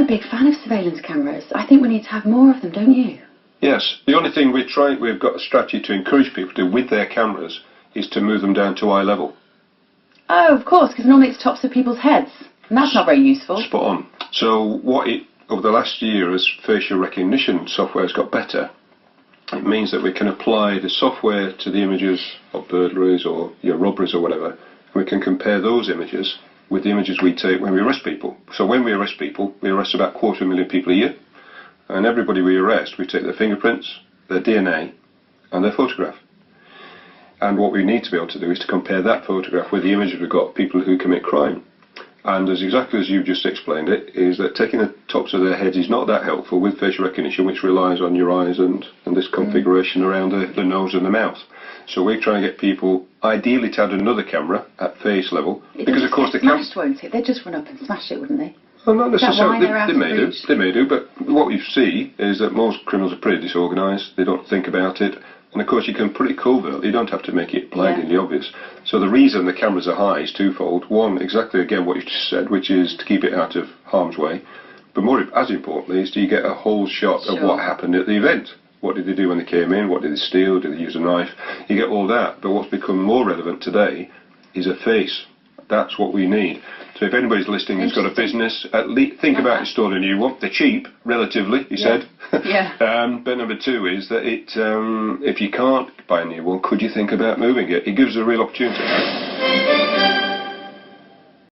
a big fan of surveillance cameras. I think we need to have more of them, don't you? Yes. The only thing we've got a strategy to encourage people to do with their cameras is to move them down to eye level. Oh, of course, because normally it's tops of people's heads. And that's not very useful. Spot on. So over the last year, as facial recognition software has got better, it means that we can apply the software to the images of burglaries or robberies or whatever. We can compare those images with the images we take when we arrest people. So when we arrest people, we arrest about 250,000 people a year. And everybody we arrest, we take their fingerprints, their DNA, and their photograph. And what we need to be able to do is to compare that photograph with the images we've got of people who commit crime. And exactly as you've just explained it, is that taking the tops of their heads is not that helpful with facial recognition, which relies on your eyes and this configuration around the nose and the mouth. So we're trying to get people, ideally, to add another camera at face level. Because of course they can't... smashed, won't it? They'd just run up and smash it, wouldn't they? Well, not necessarily. They may do, but what we see is that most criminals are pretty disorganised. They don't think about it. And of course you can put it covertly, you don't have to make it blindingly obvious. So the reason the cameras are high is twofold. One, exactly again what you just said, which is to keep it out of harm's way. But more, as importantly, is do you get a whole shot of what happened at the event. What did they do when they came in? What did they steal? Did they use a knife? You get all that. But what's become more relevant today is a face. That's what we need. So if anybody's listening who's got a business, at least think about installing a new one. They're cheap, relatively, he said. Yeah. But number two is that if you can't buy a new one, could you think about moving it? It gives a real opportunity.